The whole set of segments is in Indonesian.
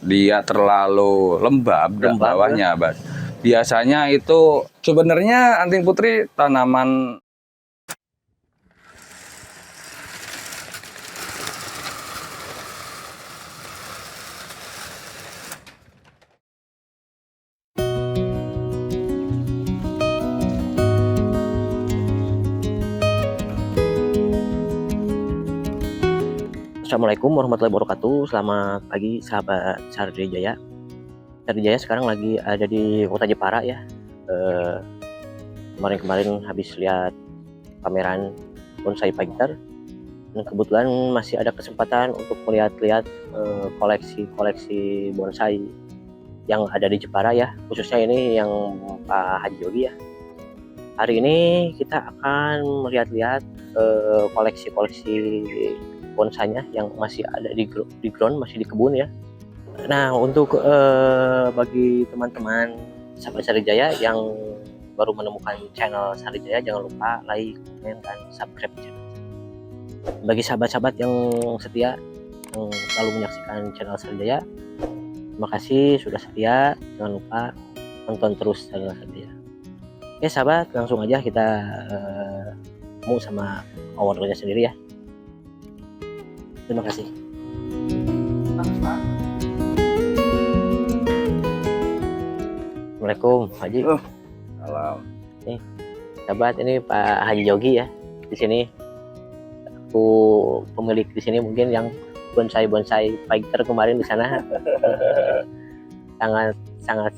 dia terlalu lembab dan bawahnya, Bas. Biasanya itu sebenarnya anting putri tanaman. Assalamualaikum warahmatullahi wabarakatuh. Selamat pagi sahabat Sarijaya. Sarijaya sekarang lagi ada di kota Jepara ya. Kemarin habis lihat pameran bonsai fighter dan kebetulan masih ada kesempatan untuk melihat-lihat koleksi bonsai yang ada di Jepara ya, khususnya ini yang Pak Haji Yogi ya. Hari ini kita akan melihat-lihat koleksi bonsainya yang masih ada di ground, masih di kebun ya. Nah, untuk bagi teman-teman sahabat Sarijaya yang baru menemukan channel Sarijaya, jangan lupa like, komen, dan subscribe channel. Bagi sahabat-sahabat yang setia, yang selalu menyaksikan channel Sarijaya, terima kasih sudah setia. Jangan lupa tonton terus channel Sarijaya. Oke sahabat, langsung aja kita ketemu sama ownernya sendiri ya. Terima kasih. Assalamualaikum Haji. Salam. Nih, sahabat, ini Pak Haji Yogi ya. Di sini aku pemilik di sini mungkin yang bonsai fighter kemarin di sana. sangat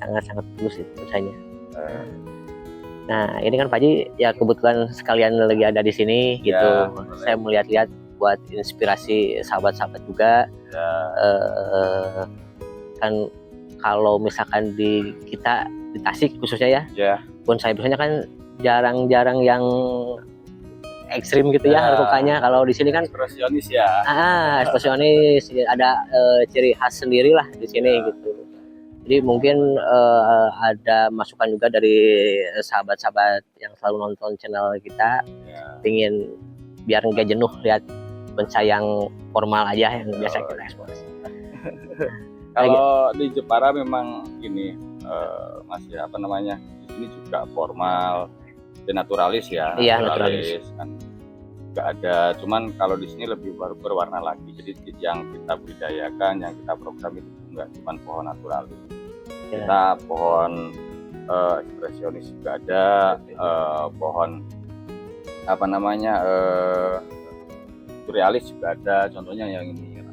bagus itu bonsainya. Nah, ini kan Pak Haji ya kebetulan sekalian lagi ada di sini gitu. Ya, saya melihat-lihat buat inspirasi sahabat-sahabat juga. Ya. Kan kalau misalkan di kita di Tasik khususnya ya, bonsai-bonsainya kan jarang-jarang yang ekstrim gitu ya rukanya. Kalau di sini kan ekspresionis ya. Ekspresionis, ada ciri khas sendiri lah di sini gitu. Jadi mungkin ada masukan juga dari sahabat-sahabat yang selalu nonton channel kita, ingin biar nggak jenuh lihat bonsai yang formal aja yang biasa kita ekspor. Kalau di Jepara memang ini masih apa namanya, di sini juga formal dan naturalis ya. Iya, naturalis kan nggak ada, cuman kalau di sini lebih berwarna lagi. Jadi yang kita budidayakan, yang kita program itu nggak cuma pohon naturalis. Ya. Kita pohon ekspresionis juga ada, pohon apa namanya surrealis juga ada, contohnya yang ini.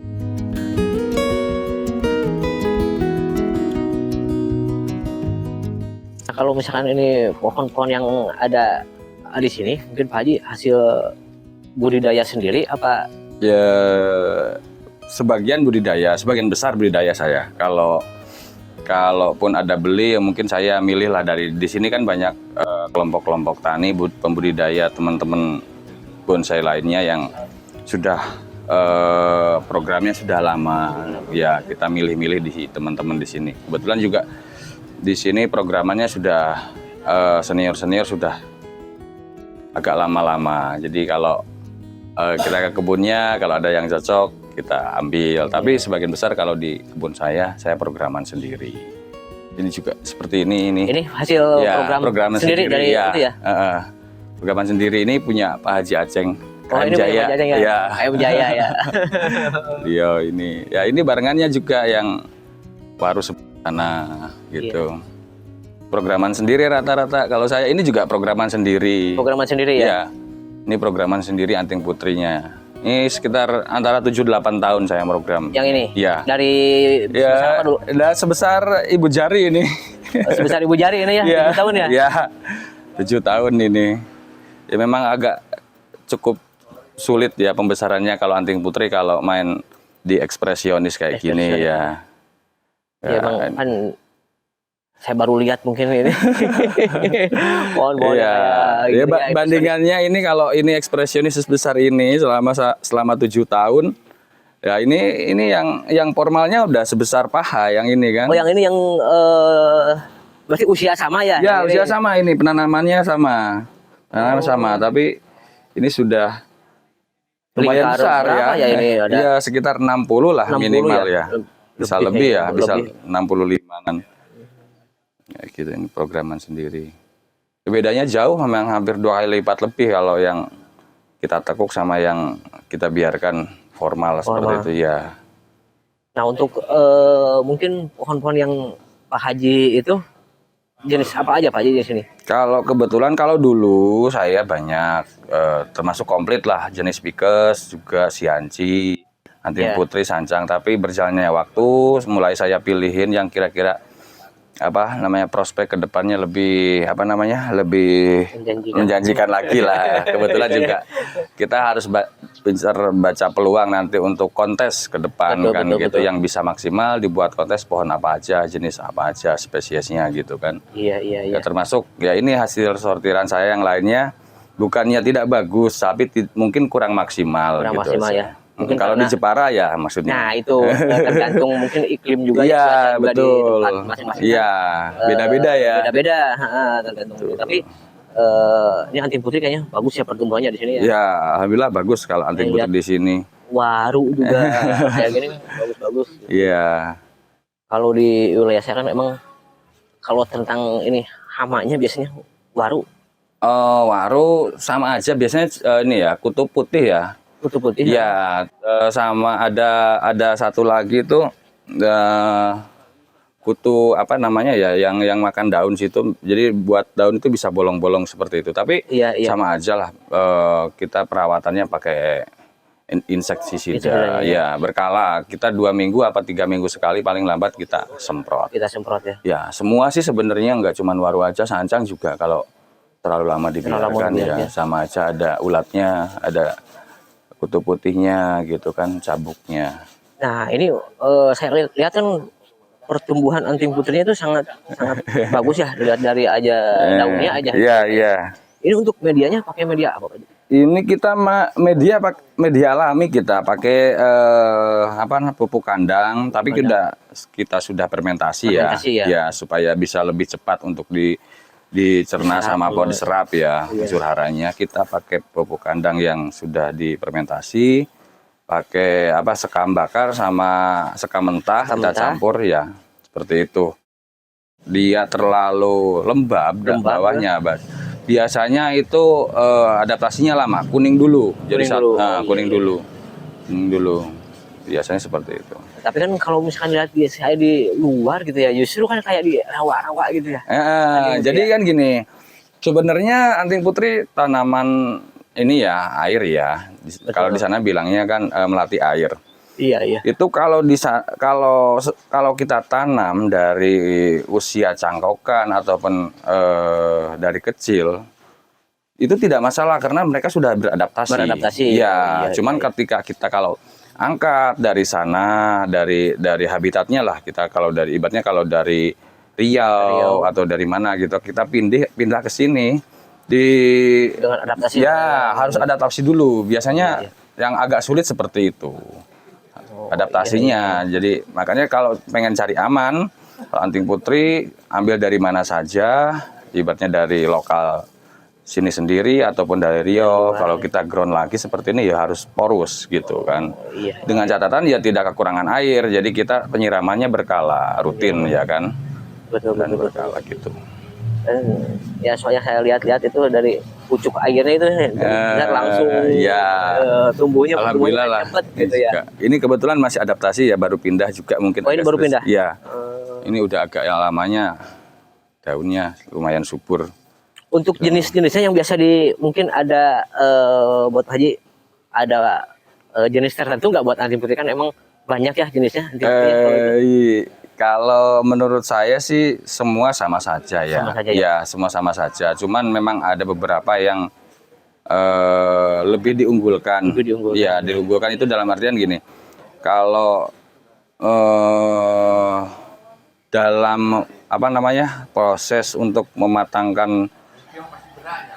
Nah, kalau misalkan ini pohon-pohon yang ada di sini, mungkin Pak Haji hasil budidaya sendiri apa? Ya, sebagian budidaya, sebagian besar budidaya saya. Kalaupun ada beli, ya mungkin saya milih lah dari di sini kan banyak kelompok-kelompok tani, pembudidaya, teman-teman bonsai lainnya yang sudah programnya sudah lama ya, kita milih-milih di teman-teman di sini. Kebetulan juga di sini programannya sudah senior sudah agak lama-lama. Jadi kalau kita ke kebunnya, kalau ada yang cocok kita ambil. Tapi sebagian besar kalau di kebun saya programan sendiri. Ini juga seperti ini. Ini hasil ya, program sendiri dari ya, itu ya. Programan sendiri ini punya Pak Haji Aceng. Ini Jaya ya. Ayam Jaya ya. Beliau ini. Ya ini barengannya juga yang baru sana gitu. Iya. Programan sendiri rata-rata. Kalau saya ini juga programan sendiri. Programan sendiri ya? Iya. Ini programan sendiri anting putrinya. Ini sekitar antara 7-8 tahun saya program. Yang ini? Iya. Dari sebesar apa dulu? Sebesar ibu jari ini. Sebesar ibu jari ini ya? Iya. 7 tahun ya? Iya. 7 tahun ini. Ya memang agak cukup sulit ya pembesarannya kalau anting putri, kalau main di ekspresionis kayak gini ya. Ya bang, kan saya baru lihat mungkin ini. Pohon-pohon ya, bandingannya ini kalau ini ekspresionis sebesar ini selama 7 tahun. Ya ini yang formalnya udah sebesar paha yang ini kan. Oh yang ini yang berarti usia sama ya? Ya usia sama, ini penanamannya sama. Sama, tapi ini sudah lumayan besar ya. Ini ada? Ya sekitar 60 lah 60 minimal ya. Bisa lebih ya, bisa 65 kan. Ya gitu, ini programan sendiri. Bedanya jauh, memang hampir 2 kali lipat lebih kalau yang kita tekuk sama yang kita biarkan formal seperti itu ya. Nah untuk mungkin pohon-pohon yang Pak Haji itu jenis apa aja Pak Haji di sini? Kalau kebetulan kalau dulu saya banyak termasuk komplit lah, jenis pikes juga sianci, anting putri, sancang. Tapi berjalannya waktu mulai saya pilihin yang kira-kira apa namanya prospek kedepannya lebih apa namanya lebih menjanjikan lagi lah. Kebetulan juga kita harus pincar baca peluang nanti untuk kontes ke depan, betul. Yang bisa maksimal dibuat kontes pohon apa aja, jenis apa aja, spesiesnya gitu kan. Iya. Ya, termasuk ya ini hasil sortiran saya yang lainnya bukannya tidak bagus tapi mungkin kurang maksimal kurang gitu. Maksimal ya. Mungkin kalau di Jepara ya maksudnya. Nah itu tergantung mungkin iklim juga ya. Iya betul. Iya beda-beda ya. Beda-beda tergantung. Tapi ini anting putri kayaknya bagus ya pertumbuhannya di sini ya. Ya alhamdulillah bagus kalau anting putri di sini. Waru juga kayak gini bagus-bagus. Iya. Kalau di wilayah saya kan memang kalau tentang ini hamanya biasanya waru. Waru sama aja biasanya ini ya kutu putih ya. Kutu putih. Ya, sama ada satu lagi tuh kutu apa namanya ya yang makan daun situ. Jadi buat daun itu bisa bolong-bolong seperti itu. Tapi sama aja lah kita perawatannya pakai insektisida. Ya, berkala. Kita 2 minggu apa 3 minggu sekali paling lambat kita semprot. Kita semprot ya. Ya, semua sih sebenarnya nggak cuma waru aja, sancang juga kalau terlalu lama dibiarkan ya sama aja ada ulatnya, ada kutu putihnya gitu kan, cabuknya. Nah ini saya lihat kan pertumbuhan anting putrinya itu sangat bagus ya, dilihat dari aja daunnya aja. Iya. Ini untuk medianya pakai media apa? Ini kita media alami, kita pakai pupuk kandang, tapi kita sudah fermentasi ya. Ya supaya bisa lebih cepat untuk dicerna sama pohon diserap ya unsur haranya. Kita pakai pupuk kandang yang sudah difermentasi, pakai sekam bakar sama sekam mentah kita campur ya seperti itu. Dia terlalu lembab dan bawahnya biasanya itu adaptasinya lama, kuning dulu. Kuning dulu biasanya seperti itu. Tapi kan kalau misalkan lihat saya di luar gitu ya, justru kan kayak di rawa-rawa gitu ya. Jadi kan gini, sebenarnya anting putri tanaman ini ya air ya. Kalau di sana bilangnya kan melati air. Iya. Itu kalau kita tanam dari usia cangkokan ataupun dari kecil, itu tidak masalah karena mereka sudah beradaptasi. Ya, cuman ketika kita kalau angkat dari sana, dari habitatnya lah, kita kalau dari ibaratnya kalau dari Riau atau dari mana gitu, kita pindah ke sini dengan adaptasi. Ya, harus adaptasi dulu. Biasanya yang agak sulit seperti itu. Adaptasinya. Jadi makanya kalau pengen cari aman, kalau anting putri ambil dari mana saja, ibaratnya dari lokal sini sendiri ataupun dari Riau. Kalau kita ground lagi seperti ini ya harus porus gitu kan. Dengan catatan ya tidak kekurangan air. Jadi kita penyiramannya berkala, rutin ya kan. Betul. Berkala gitu. Ya soalnya saya lihat-lihat itu dari pucuk airnya itu langsung tumbuhnya. Alhamdulillah lah. Gitu ya. Ini kebetulan masih adaptasi ya, baru pindah juga mungkin. Oh ini baru pindah? Ya. Ini udah agak lamanya daunnya lumayan subur. Untuk jenis-jenisnya yang biasa mungkin ada buat Haji ada jenis tertentu nggak buat anting putri, kan emang banyak ya jenisnya. Kalau menurut saya sih semua sama saja ya. Semua sama saja. Cuman memang ada beberapa yang lebih diunggulkan. Ya, diunggulkan itu dalam artian gini. Kalau dalam proses untuk mematangkan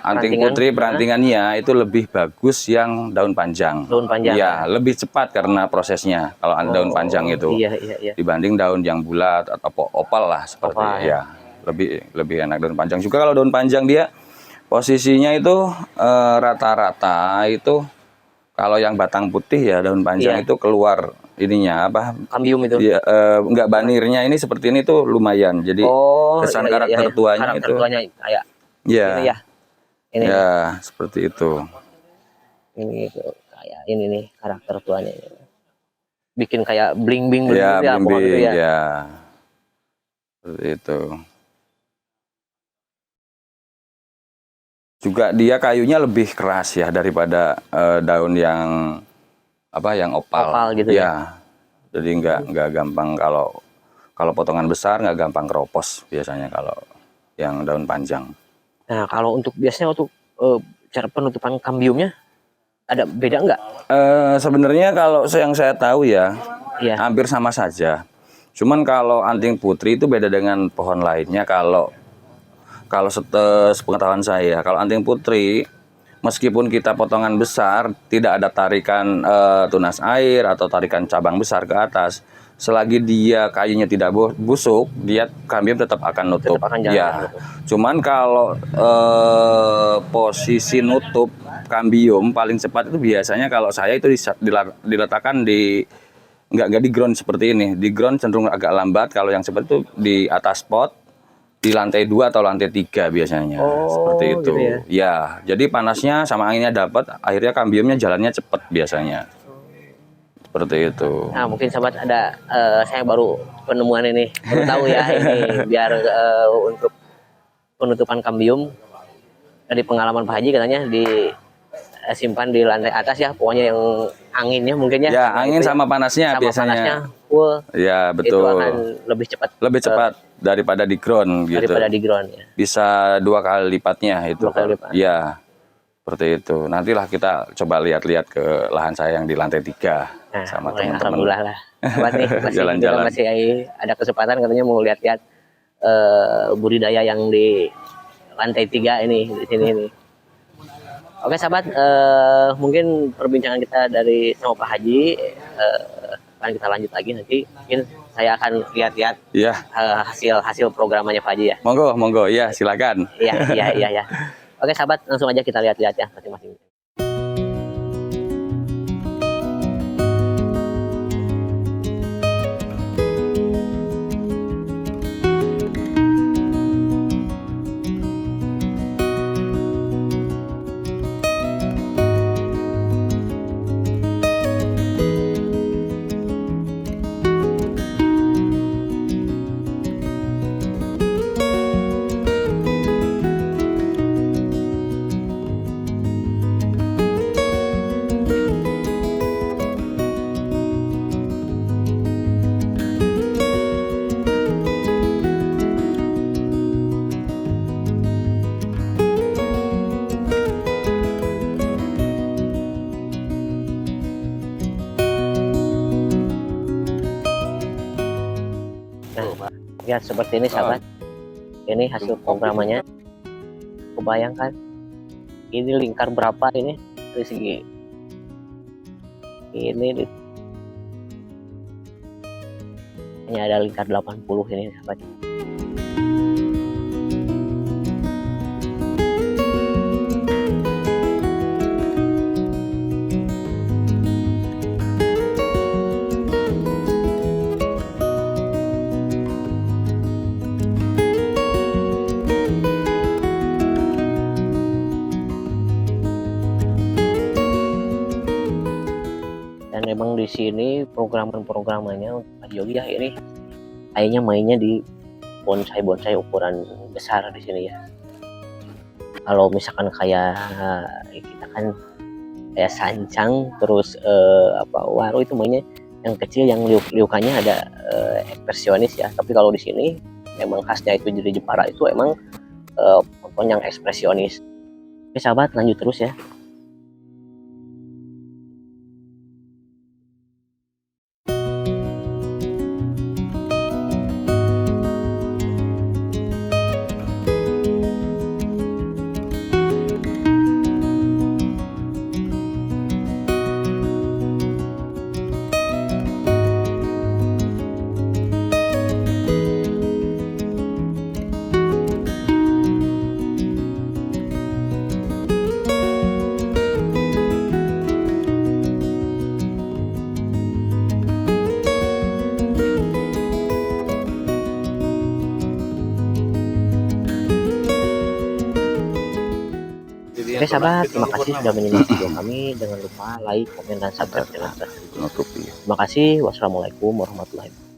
anting putri perantingannya itu lebih bagus yang daun panjang. Ya, lebih cepat karena prosesnya kalau daun panjang itu. Dibanding daun yang bulat atau opal lah seperti ya. Lebih enak daun panjang. Juga kalau daun panjang dia posisinya itu rata-rata itu kalau yang batang putih ya daun panjang itu keluar ininya apa? Kambium itu. Ya, enggak banirnya ini seperti ini tuh lumayan. Jadi kesan karakter tuanya karakter itu. tuanya kayak Ya. ini ya. Ini Ya, seperti itu. ini tuh, kayak ini nih karakter tuanya ini. Bikin kayak bling-bling Ya, ya, pokoknya gitu blimbing, ya. ya. Seperti itu. Juga dia kayunya lebih keras ya daripada daun yang apa yang opal. Opal gitu ya. Jadi nggak gampang kalau potongan besar nggak gampang keropos biasanya kalau yang daun panjang. Nah, kalau biasanya untuk cara penutupan kambiumnya ada beda nggak? Sebenarnya kalau yang saya tahu ya, Iya. hampir sama saja. Cuman kalau anting putri itu beda dengan pohon lainnya. Kalau sepengetahuan saya, kalau anting putri, meskipun kita potongan besar, tidak ada tarikan tunas air atau tarikan cabang besar ke atas. Selagi dia kayunya tidak busuk, dia kambium tetap akan nutup. Tetap akan jalan. Ya. Cuman kalau posisi nutup kambium paling cepat itu biasanya kalau saya itu diletakkan nggak di ground seperti ini. Di ground cenderung agak lambat. Kalau yang seperti itu di atas pot, di lantai 2 atau lantai 3 biasanya. Seperti itu. Gitu ya. Ya, jadi panasnya sama anginnya dapat, akhirnya kambiumnya jalannya cepat biasanya. Seperti itu. Nah, mungkin sahabat ada saya baru penemuan ini, baru tahu ya ini biar untuk penutupan kambium dari pengalaman Pak Haji katanya disimpan di lantai atas ya, pokoknya yang anginnya mungkin ya. Ya, angin itu sama panasnya sama biasanya. panasnya full. Ya, Itu betul. akan lebih cepat. Lebih cepat daripada di ground gitu. Daripada di ground ya. Bisa 2 kali lipatnya itu. 2 kali lipat. Ya. Seperti itu. Nantilah kita coba lihat-lihat ke lahan saya yang di lantai 3 Nah, sama mulai teman-teman. alhamdulillah lah. Sahabat nih, Jalan-jalan. masih ada kesempatan katanya mau lihat-lihat budidaya yang di lantai 3 ini di sini ini. Oke sahabat, mungkin perbincangan kita dari sama Pak Haji akan kita lanjut lagi nanti. Mungkin saya akan lihat-lihat Iya. hasil programnya Pak Haji ya. Monggo. Ya, silakan. Iya. Oke sahabat, langsung aja kita lihat-lihat ya masing-masing. Ya seperti ini sahabat, ini hasil programannya. Kebayangkan ini lingkar berapa ini dari segi ini hanya ada lingkar 80 ini sahabat. Dan memang di sini programannya untuk Pak Yogi ya ini kayaknya mainnya di bonsai ukuran besar di sini ya. Kalau misalkan kayak kita kan kayak sancang terus waru itu mainnya yang kecil yang liukannya ada ekspresionis ya. Tapi kalau di sini memang khasnya itu dari Jepara itu emang pohon yang ekspresionis. Oke sahabat, lanjut terus ya. Oke sahabat, terima kasih sudah menyimak video kami. Jangan lupa like, komen, dan subscribe channel kita. Penutup ya. Terima kasih. Wassalamualaikum warahmatullahi wabarakatuh.